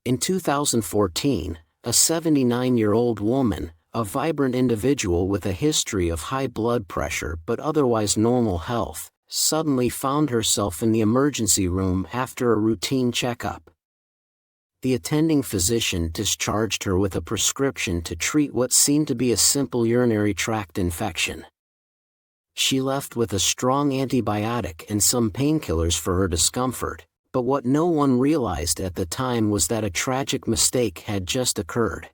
In 2014, a 79-year-old woman, a vibrant individual with a history of high blood pressure but otherwise normal health, suddenly found herself in the emergency room after a routine checkup. The attending physician discharged her with a prescription to treat what seemed to be a simple urinary tract infection. She left with a strong antibiotic and some painkillers for her discomfort, but what no one realized at the time was that a tragic mistake had just occurred.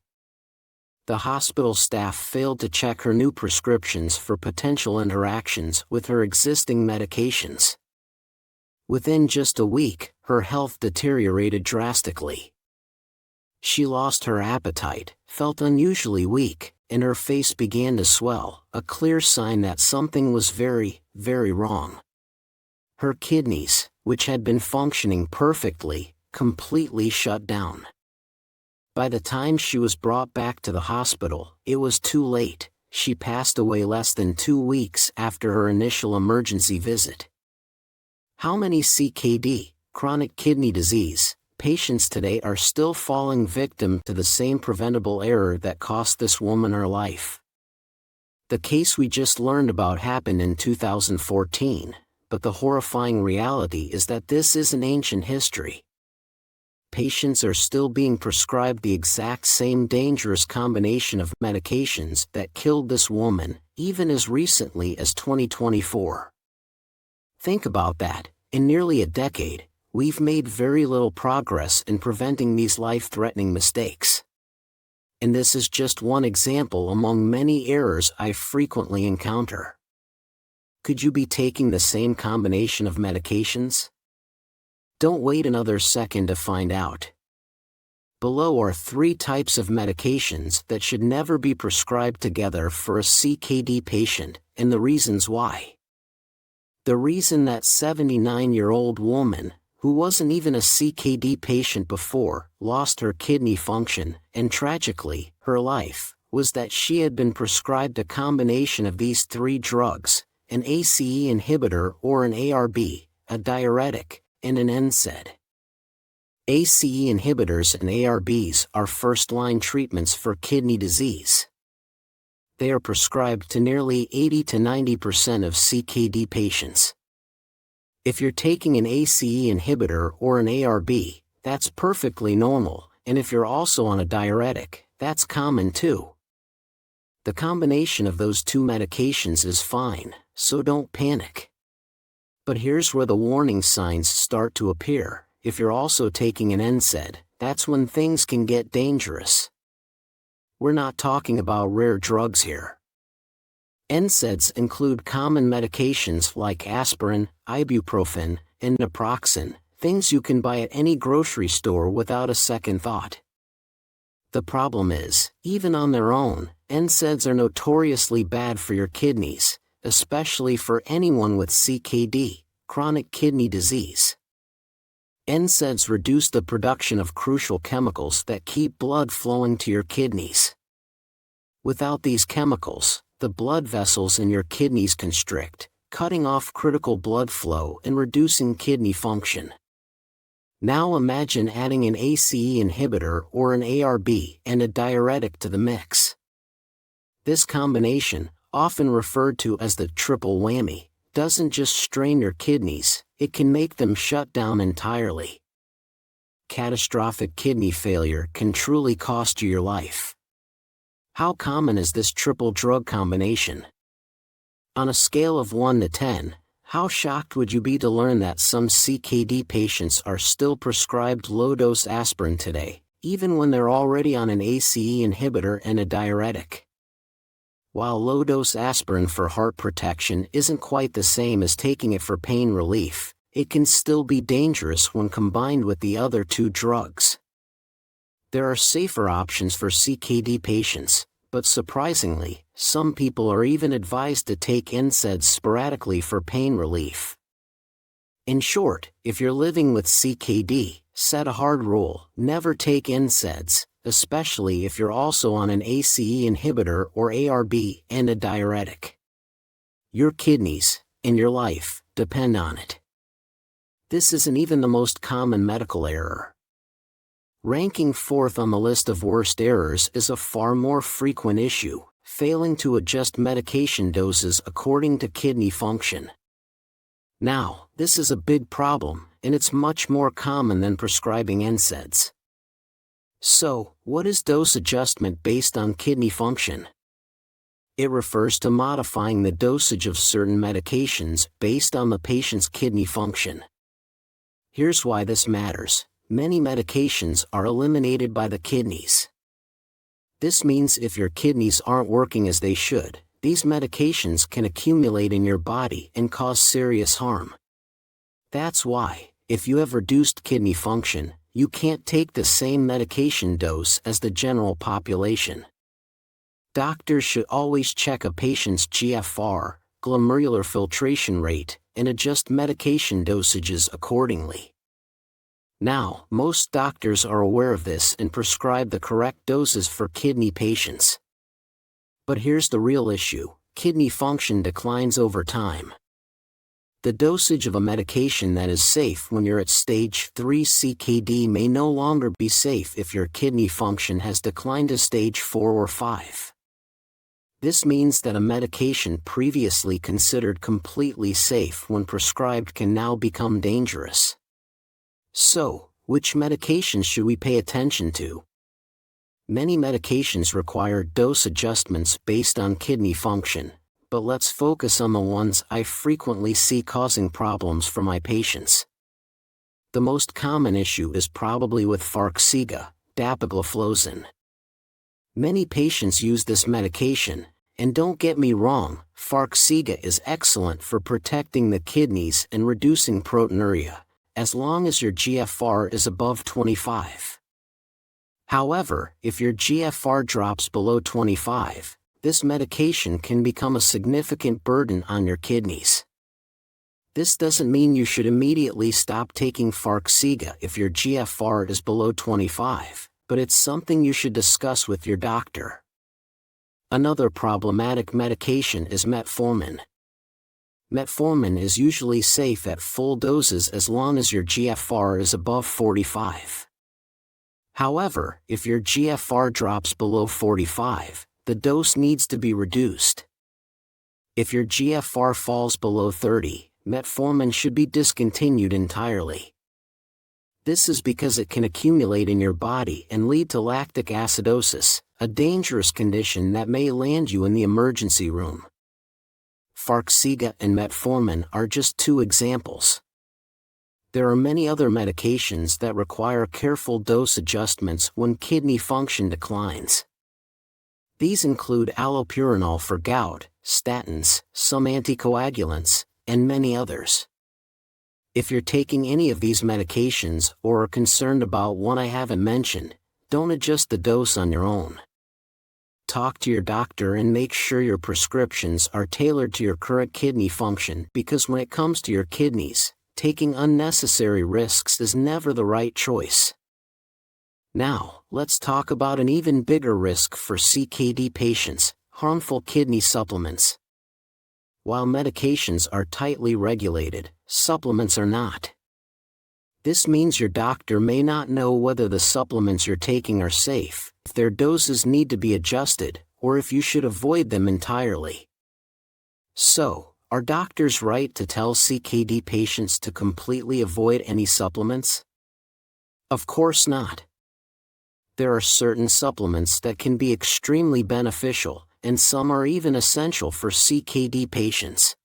The hospital staff failed to check her new prescriptions for potential interactions with her existing medications. Within just a week, her health deteriorated drastically. She lost her appetite, felt unusually weak, and her face began to swell, a clear sign that something was very, very wrong. Her kidneys, which had been functioning perfectly, completely shut down. By the time she was brought back to the hospital, it was too late. She passed away less than 2 weeks after her initial emergency visit. How many CKD, chronic kidney disease, patients today are still falling victim to the same preventable error that cost this woman her life? The case we just learned about happened in 2014, but the horrifying reality is that this is an ancient history. Patients are still being prescribed the exact same dangerous combination of medications that killed this woman, even as recently as 2024. Think about that. In nearly a decade, we've made very little progress in preventing these life-threatening mistakes. And this is just one example among many errors I frequently encounter. Could you be taking the same combination of medications? Don't wait another second to find out. Below are 3 types of medications that should never be prescribed together for a CKD patient, and the reasons why. The reason that 79-year-old woman, who wasn't even a CKD patient before, lost her kidney function, and tragically, her life, was that she had been prescribed a combination of these 3 drugs, an ACE inhibitor or an ARB, a diuretic, and an NSAID. ACE inhibitors and ARBs are first-line treatments for kidney disease. They are prescribed to nearly 80 to 90% of CKD patients. If you're taking an ACE inhibitor or an ARB, that's perfectly normal, and if you're also on a diuretic, that's common too. The combination of those 2 medications is fine, so don't panic. But here's where the warning signs start to appear. If you're also taking an NSAID, that's when things can get dangerous. We're not talking about rare drugs here. NSAIDs include common medications like aspirin, ibuprofen, and naproxen, things you can buy at any grocery store without a second thought. The problem is, even on their own, NSAIDs are notoriously bad for your kidneys, especially for anyone with CKD, chronic kidney disease. NSAIDs reduce the production of crucial chemicals that keep blood flowing to your kidneys. Without these chemicals, the blood vessels in your kidneys constrict, cutting off critical blood flow and reducing kidney function. Now imagine adding an ACE inhibitor or an ARB and a diuretic to the mix. This combination, often referred to as the triple whammy, doesn't just strain your kidneys, it can make them shut down entirely. Catastrophic kidney failure can truly cost you your life. How common is this triple drug combination? On a scale of 1 to 10, how shocked would you be to learn that some CKD patients are still prescribed low-dose aspirin today, even when they're already on an ACE inhibitor and a diuretic? While low-dose aspirin for heart protection isn't quite the same as taking it for pain relief, it can still be dangerous when combined with the other 2 drugs. There are safer options for CKD patients, but surprisingly, some people are even advised to take NSAIDs sporadically for pain relief. In short, if you're living with CKD, set a hard rule: never take NSAIDs, especially if you're also on an ACE inhibitor or ARB and a diuretic. Your kidneys, and your life, depend on it. This isn't even the most common medical error. Ranking fourth on the list of worst errors is a far more frequent issue: failing to adjust medication doses according to kidney function. Now, this is a big problem, and it's much more common than prescribing NSAIDs. So, what is dose adjustment based on kidney function? It refers to modifying the dosage of certain medications based on the patient's kidney function. Here's why this matters. Many medications are eliminated by the kidneys. This means if your kidneys aren't working as they should, these medications can accumulate in your body and cause serious harm. That's why, if you have reduced kidney function, you can't take the same medication dose as the general population. Doctors should always check a patient's GFR, glomerular filtration rate, and adjust medication dosages accordingly. Now, most doctors are aware of this and prescribe the correct doses for kidney patients. But here's the real issue: kidney function declines over time. The dosage of a medication that is safe when you're at stage 3 CKD may no longer be safe if your kidney function has declined to stage 4 or 5. This means that a medication previously considered completely safe when prescribed can now become dangerous. So, which medications should we pay attention to? Many medications require dose adjustments based on kidney function, but let's focus on the ones I frequently see causing problems for my patients. The most common issue is probably with Farxiga, dapagliflozin. Many patients use this medication, and don't get me wrong, Farxiga is excellent for protecting the kidneys and reducing proteinuria, as long as your GFR is above 25. However, if your GFR drops below 25, this medication can become a significant burden on your kidneys. This doesn't mean you should immediately stop taking Farxiga if your GFR is below 25, but it's something you should discuss with your doctor. Another problematic medication is metformin. Metformin is usually safe at full doses as long as your GFR is above 45. However, if your GFR drops below 45, the dose needs to be reduced. If your GFR falls below 30, metformin should be discontinued entirely. This is because it can accumulate in your body and lead to lactic acidosis, a dangerous condition that may land you in the emergency room. Farxiga and metformin are just two examples. There are many other medications that require careful dose adjustments when kidney function declines. These include allopurinol for gout, statins, some anticoagulants, and many others. If you're taking any of these medications or are concerned about one I haven't mentioned, don't adjust the dose on your own. Talk to your doctor and make sure your prescriptions are tailored to your current kidney function, because when it comes to your kidneys, taking unnecessary risks is never the right choice. Now, let's talk about an even bigger risk for CKD patients: harmful kidney supplements. While medications are tightly regulated, supplements are not. This means your doctor may not know whether the supplements you're taking are safe, if their doses need to be adjusted, or if you should avoid them entirely. So, are doctors right to tell CKD patients to completely avoid any supplements? Of course not. There are certain supplements that can be extremely beneficial, and some are even essential for CKD patients.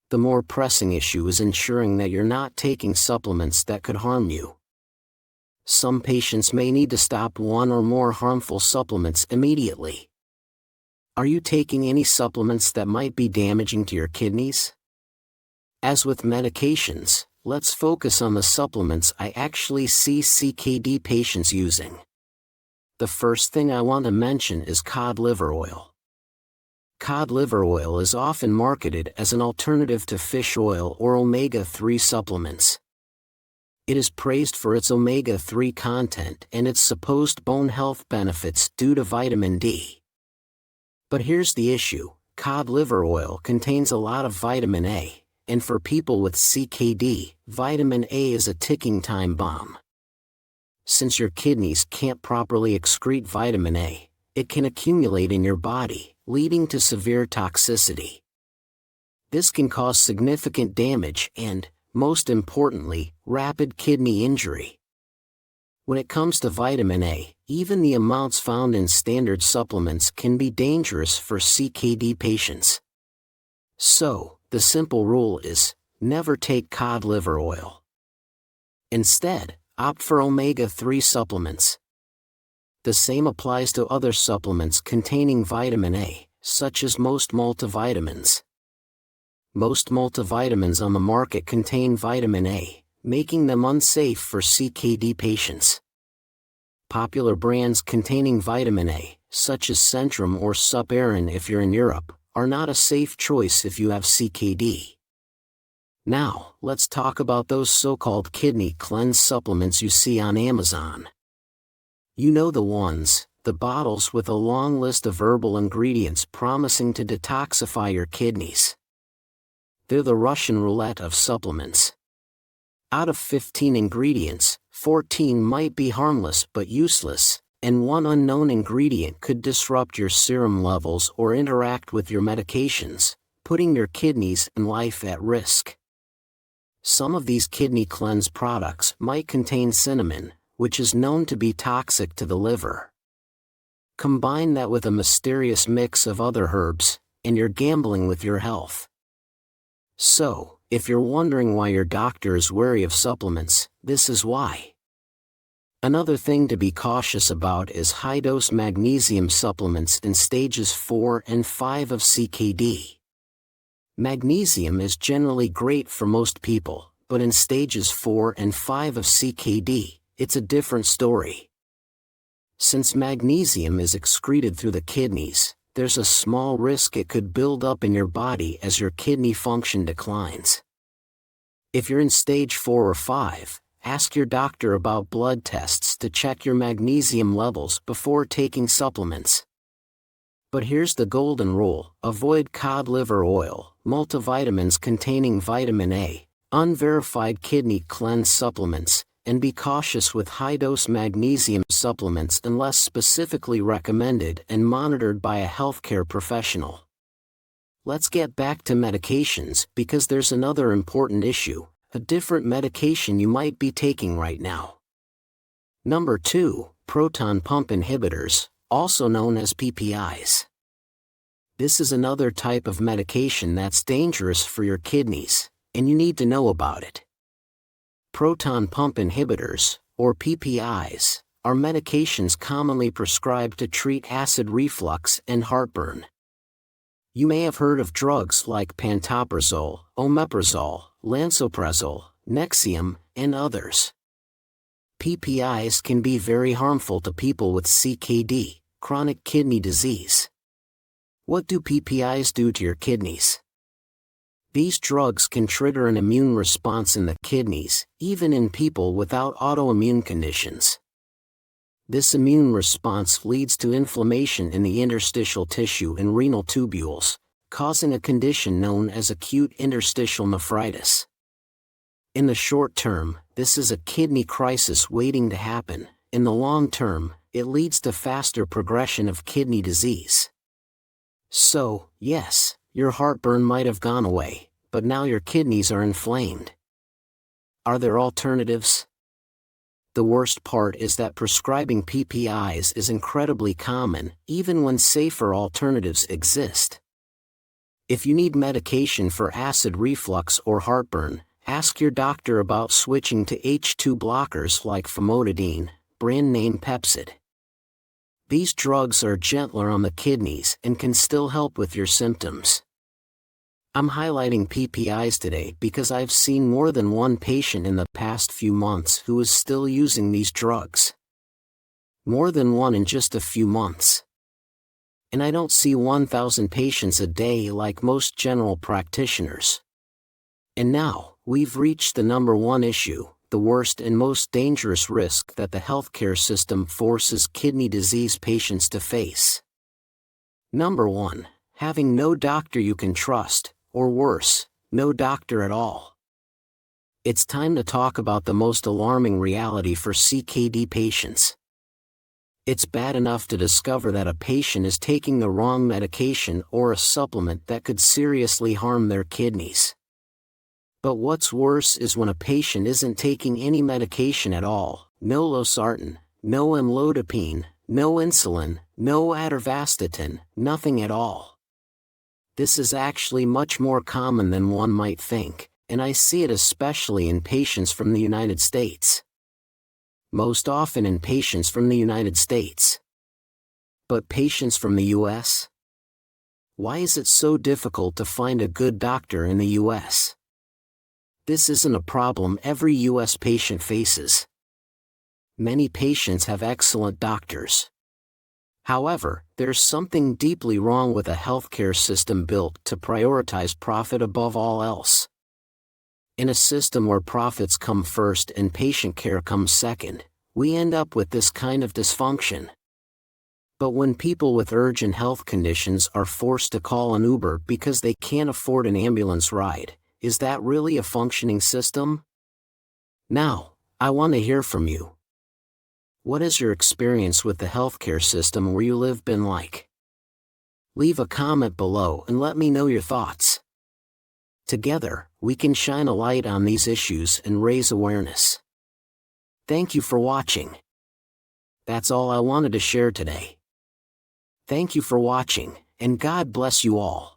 The more pressing issue is ensuring that you're not taking supplements that could harm you. Some patients may need to stop one or more harmful supplements immediately. Are you taking any supplements that might be damaging to your kidneys? As with medications, let's focus on the supplements I actually see CKD patients using. The first thing I want to mention is cod liver oil. Cod liver oil is often marketed as an alternative to fish oil or omega-3 supplements. It is praised for its omega-3 content and its supposed bone health benefits due to vitamin D. But here's the issue: cod liver oil contains a lot of vitamin A, and for people with CKD, vitamin A is a ticking time bomb. Since your kidneys can't properly excrete vitamin A, it can accumulate in your body, leading to severe toxicity. This can cause significant damage and, most importantly, rapid kidney injury. When it comes to vitamin A, even the amounts found in standard supplements can be dangerous for CKD patients. So, the simple rule is, never take cod liver oil. Instead, opt for omega-3 supplements. The same applies to other supplements containing vitamin A, such as most multivitamins. Most multivitamins on the market contain vitamin A, making them unsafe for CKD patients. Popular brands containing vitamin A, such as Centrum or Suparin if you're in Europe, are not a safe choice if you have CKD. Now, let's talk about those so-called kidney cleanse supplements you see on Amazon. You know the ones, the bottles with a long list of herbal ingredients promising to detoxify your kidneys. They're the Russian roulette of supplements. Out of 15 ingredients, 14 might be harmless but useless, and one unknown ingredient could disrupt your serum levels or interact with your medications, putting your kidneys and life at risk. Some of these kidney cleanse products might contain cinnamon, which is known to be toxic to the liver. Combine that with a mysterious mix of other herbs, and you're gambling with your health. So, if you're wondering why your doctor is wary of supplements, this is why. Another thing to be cautious about is high-dose magnesium supplements in stages 4 and 5 of CKD. Magnesium is generally great for most people, but in stages 4 and 5 of CKD, it's a different story. Since magnesium is excreted through the kidneys, there's a small risk it could build up in your body as your kidney function declines. If you're in stage 4 or 5, ask your doctor about blood tests to check your magnesium levels before taking supplements. But here's the golden rule: avoid cod liver oil, multivitamins containing vitamin A, unverified kidney cleanse supplements, and be cautious with high-dose magnesium supplements unless specifically recommended and monitored by a healthcare professional. Let's get back to medications because there's another important issue, a different medication you might be taking right now. Number 2, proton pump inhibitors, also known as PPIs. This is another type of medication that's dangerous for your kidneys, and you need to know about it. Proton pump inhibitors, or PPIs, are medications commonly prescribed to treat acid reflux and heartburn. You may have heard of drugs like pantoprazole, omeprazole, lansoprazole, Nexium, and others. PPIs can be very harmful to people with CKD, chronic kidney disease. What do PPIs do to your kidneys? These drugs can trigger an immune response in the kidneys, even in people without autoimmune conditions. This immune response leads to inflammation in the interstitial tissue and renal tubules, causing a condition known as acute interstitial nephritis. In the short term, this is a kidney crisis waiting to happen. In the long term, it leads to faster progression of kidney disease. So, yes, your heartburn might have gone away, but now your kidneys are inflamed. Are there alternatives? The worst part is that prescribing PPIs is incredibly common, even when safer alternatives exist. If you need medication for acid reflux or heartburn, ask your doctor about switching to H2 blockers like famotidine, brand name Pepcid. These drugs are gentler on the kidneys and can still help with your symptoms. I'm highlighting PPIs today because I've seen more than one patient in the past few months who is still using these drugs. More than one in just a few months. And I don't see 1,000 patients a day like most general practitioners. And now, we've reached the number one issue, the worst and most dangerous risk that the healthcare system forces kidney disease patients to face. Number 1, having no doctor you can trust, or worse, no doctor at all. It's time to talk about the most alarming reality for CKD patients. It's bad enough to discover that a patient is taking the wrong medication or a supplement that could seriously harm their kidneys. But what's worse is when a patient isn't taking any medication at all: no losartan, no amlodipine, no insulin, no atorvastatin, nothing at all. This is actually much more common than one might think, and I see it especially in patients from the United States. Most often in patients from the United States. But patients from the US? Why is it so difficult to find a good doctor in the US? This isn't a problem every US patient faces. Many patients have excellent doctors. However, there's something deeply wrong with a healthcare system built to prioritize profit above all else. In a system where profits come first and patient care comes second, we end up with this kind of dysfunction. But when people with urgent health conditions are forced to call an Uber because they can't afford an ambulance ride, is that really a functioning system? Now, I want to hear from you. What has your experience with the healthcare system where you live been like? Leave a comment below and let me know your thoughts. Together, we can shine a light on these issues and raise awareness. Thank you for watching. That's all I wanted to share today. Thank you for watching, and God bless you all.